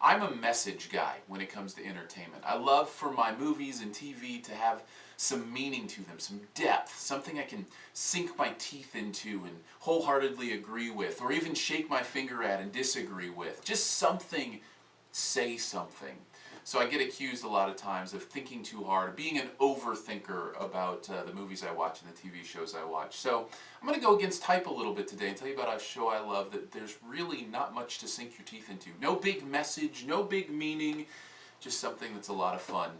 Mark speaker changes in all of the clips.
Speaker 1: I'm a message guy when it comes to entertainment. I love for my movies and TV to have some meaning to them, some depth, something I can sink my teeth into and wholeheartedly agree with, or even shake my finger at and disagree with. Just something, say something. So I get accused a lot of times of thinking too hard, being an overthinker about the movies I watch and the TV shows I watch. So I'm going to go against type a little bit today and tell you about a show I love that there's really not much to sink your teeth into. No big message, no big meaning, just something that's a lot of fun.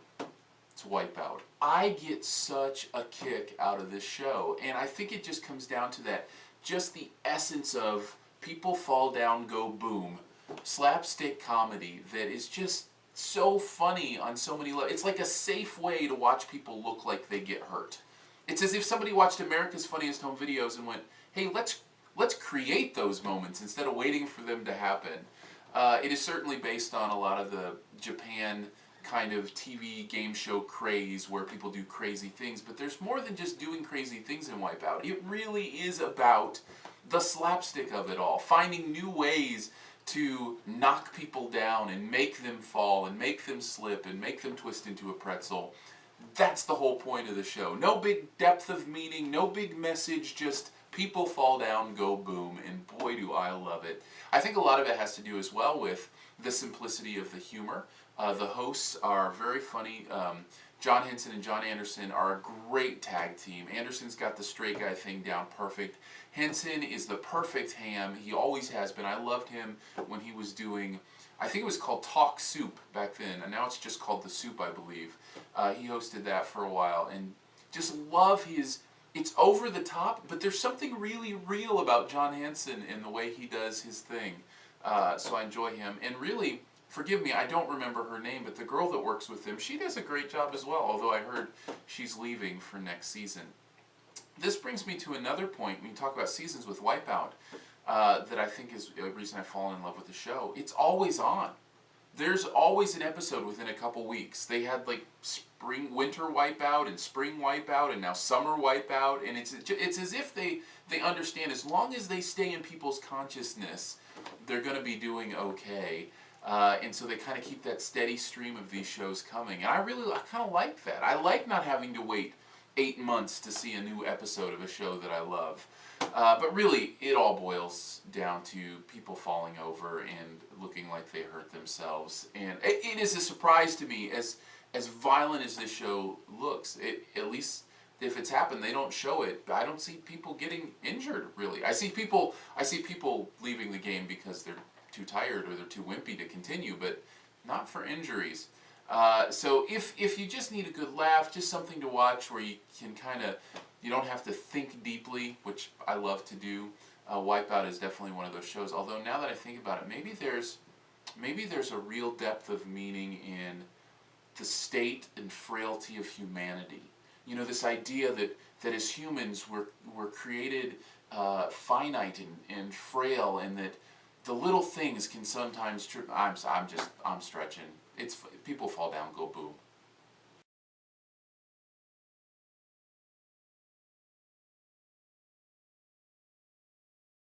Speaker 1: It's Wipeout. I get such a kick out of this show, and I think it just comes down to that, just the essence of people fall down, go boom, slapstick comedy that is just so funny on so many levels. It's like a safe way to watch people look like they get hurt. It's as if somebody watched America's Funniest Home Videos and went, hey, let's create those moments instead of waiting for them to happen. It is certainly based on a lot of the Japan kind of TV game show craze where people do crazy things, but there's more than just doing crazy things in Wipeout. It really is about the slapstick of it all, finding new ways to knock people down and make them fall and make them slip and make them twist into a pretzel. That's the whole point of the show. No big depth of meaning, no big message, just people fall down, go boom, and boy do I love it. I think a lot of it has to do as well with the simplicity of the humor. The hosts are very funny. John Henson and John Anderson are a great tag team. Anderson's got the straight guy thing down perfect. Henson is the perfect ham. He always has been. I loved him when he was doing, I think it was called Talk Soup back then, and now it's just called The Soup, I believe. He hosted that for a while, and just love his, it's over the top, but there's something really real about John Henson and the way he does his thing. So I enjoy him. And really, forgive me, I don't remember her name, but the girl that works with him, she does a great job as well, although I heard she's leaving for next season. This brings me to another point when you talk about seasons with Wipeout that I think is a reason I've fallen in love with the show. It's always on. There's always an episode within a couple weeks. They had like winter Wipeout and spring Wipeout and now summer Wipeout, and it's as if they understand as long as they stay in people's consciousness, they're going to be doing okay. And so they kind of keep that steady stream of these shows coming. And I kind of like that. I like not having to wait 8 months to see a new episode of a show that I love. But really, it all boils down to people falling over and looking like they hurt themselves. And it is a surprise to me, as violent as this show looks, at least if it's happened, they don't show it. I don't see people getting injured, really. I see people leaving the game because they're too tired or they're too wimpy to continue, but not for injuries. So if you just need a good laugh, just something to watch where you can you don't have to think deeply, which I love to do, Wipeout is definitely one of those shows. Although now that I think about it, maybe there's a real depth of meaning in the state and frailty of humanity. You know, this idea that as humans we're created finite and frail, and that the little things can sometimes trip. I'm stretching. People fall down, go boom.